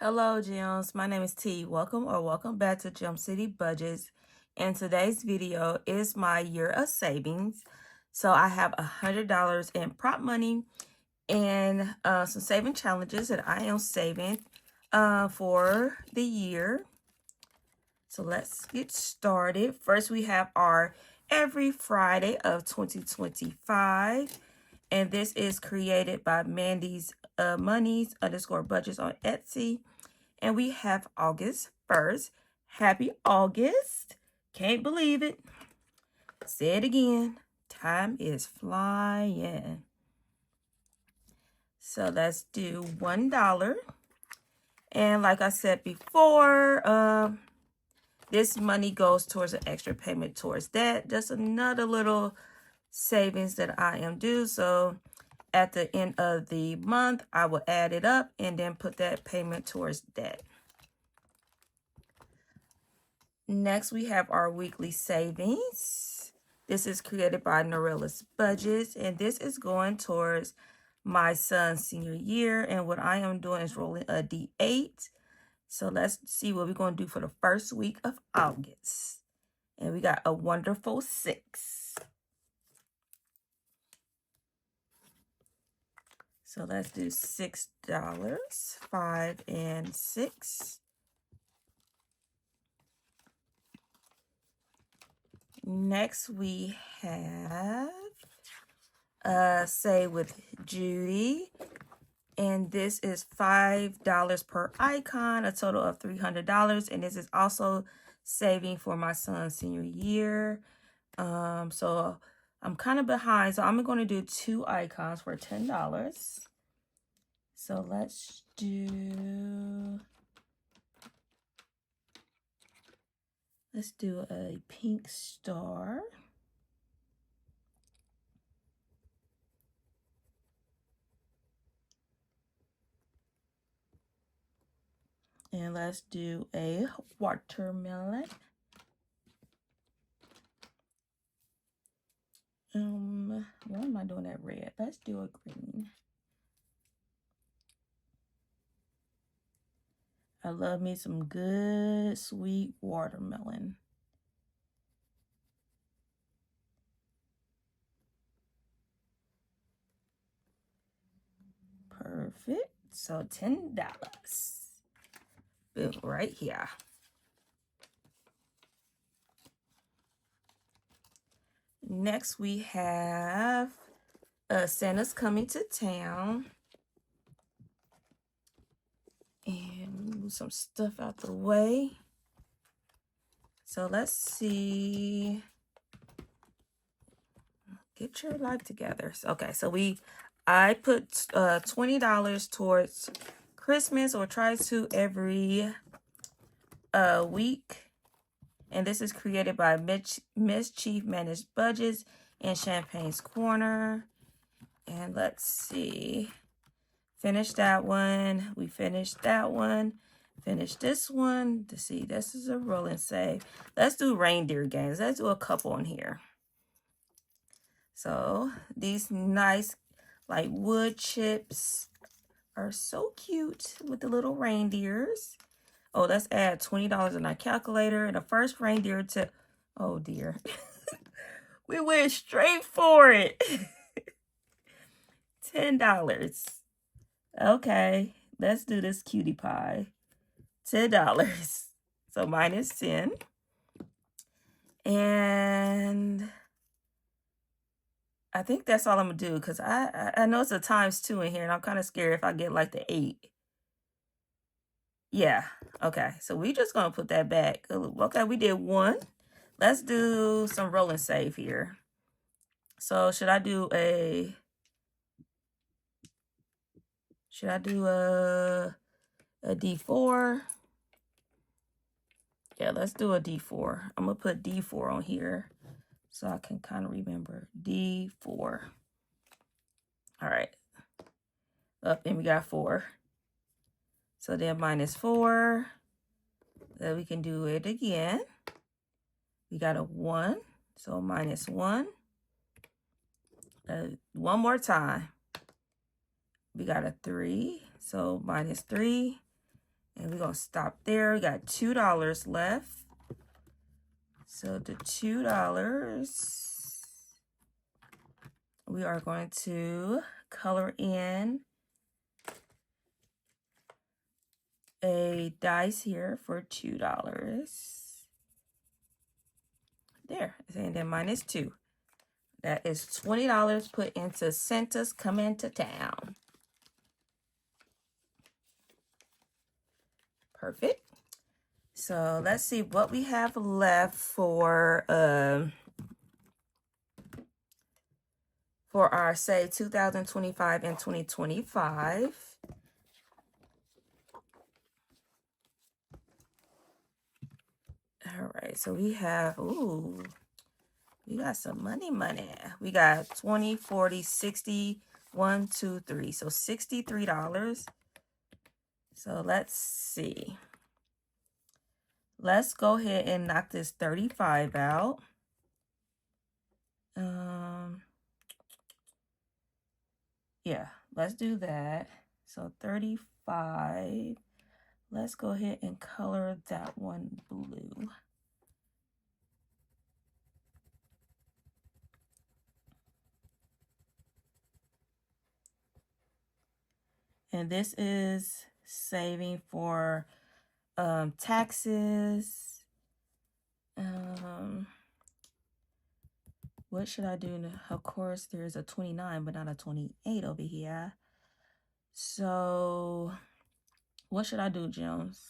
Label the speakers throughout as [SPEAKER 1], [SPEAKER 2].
[SPEAKER 1] Hello, Gems. My name is T. Welcome back to Gem City Budgets. And today's video is my year of savings. So I have $100 in prop money and some saving challenges that I am saving for the year. So let's get started. First, we have our every Friday of 2025. And this is created by Mandy's Monies _ budgets on Etsy. And we have August 1st. Happy August. Can't believe it. Say it again. Time is flying. So let's do $1. And like I said before, this money goes towards an extra payment towards that. Just another little savings that I am due. So at the end of the month, I will add it up and then put that payment towards that. Next, we have our weekly savings. This is created by Norella's Budgets, and this is going towards my son's senior year. And what I am doing is rolling a D8. So let's see what we're going to do for the first week of August. And we got a wonderful 6. So let's do $6, 5 and 6. Next, we have Save with Judy. And this is $5 per icon, a total of $300. And this is also saving for my son's senior year. So I'm kind of behind. So I'm going to do 2 icons for $10. So let's do a pink star. And let's do a watermelon. Why am I doing that red? Let's do a green. I love me some good sweet watermelon. Perfect. So $10. Boom, right here. Next, we have Santa's Coming to Town. And move some stuff out the way. So let's see. Get your life together. Okay, so I put $20 towards Christmas, or try to every week. And this is created by Mischief Managed Budgets and Champagne's Corner. And let's see. Finish that one. We finished that one. Finish this one. To see, this is a roll and save. Let's do reindeer games. Let's do a couple on here. So these nice like wood chips are so cute with the little reindeers. Oh, let's add $20 in our calculator. And the first reindeer to, oh dear. We went straight for it. $10. Okay, let's do this cutie pie. $10. So minus 10. And I think that's all I'm going to do, because I know it's a ×2 in here, and I'm kind of scared if I get like the 8. Yeah, okay. So we just going to put that back. Okay, we did 1. Let's do some roll and save here. So should I do a D4? Yeah, let's do a D4. I'm going to put D4 on here so I can kind of remember. D4. All right. Up, and we got 4. So then minus 4. Then we can do it again. We got a 1. So minus 1. One more time. We got a 3. So minus 3. And we're going to stop there. We got $2 left. So the $2, we are going to color in a dice here for $2. There, and then minus 2. That is $20 put into Santa's Coming to Town. Perfect. So let's see what we have left for our, say, 2025 and 2025. All right, so we have, ooh, we got some money. We got 20, 40, 60, 1, 2, 3. So $63. So let's see. Let's go ahead and knock this 35 out. Yeah, let's do that. So 35. Let's go ahead and color that one blue. And this is saving for taxes. What should I do? Of course, there's a 29, but not a 28 over here. So what should I do, Jones?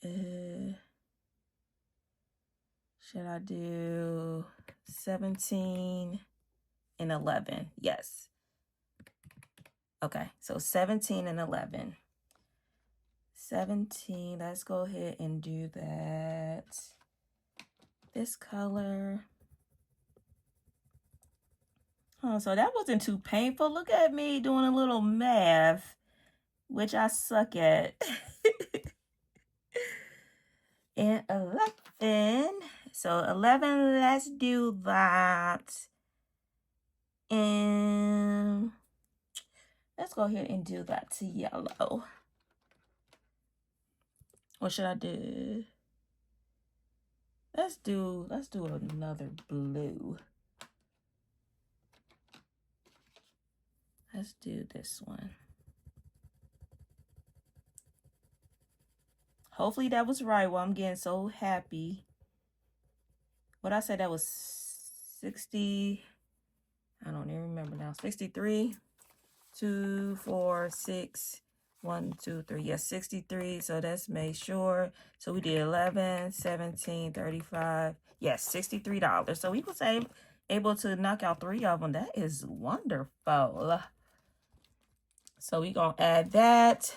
[SPEAKER 1] Should I do 17 and 11? Yes. Okay, so 17 and 11. 17, let's go ahead and do that. This color. Oh, so that wasn't too painful. Look at me doing a little math, which I suck at. And 11. So 11, let's do that. And let's go ahead and do that to yellow. What should I do? Let's do another blue. Let's do this one. Hopefully that was right. Well, I'm getting so happy. What I said, that was 60. I don't even remember now. 63, 2, 4, 6, 1, 2, 3. Yes, 63. So that's made sure. So we did 11, 17, 35. Yes, $63. So we was able to knock out 3 of them. That is wonderful. So we gonna add that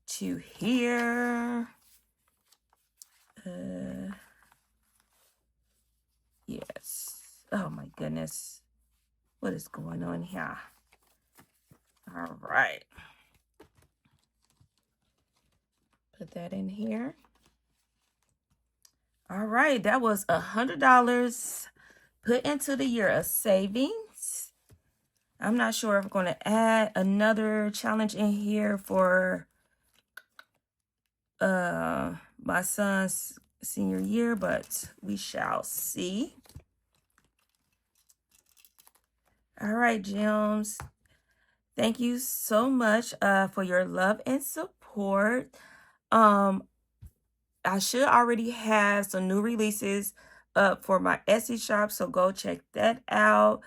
[SPEAKER 1] to here. Yes. Oh my goodness. What is going on here? All right. Put that in here. All right. That was $100 put into the year of savings. I'm not sure if I'm going to add another challenge in here for my son's senior year, but we shall see. All right, Gems. Thank you so much for your love and support. I should already have some new releases up for my Etsy shop, so go check that out.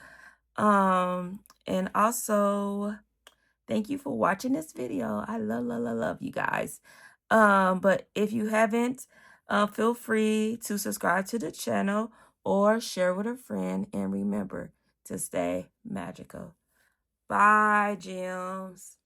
[SPEAKER 1] And also, thank you for watching this video. I love you guys. But if you haven't, feel free to subscribe to the channel or share with a friend. And remember to stay magical. Bye, Gems.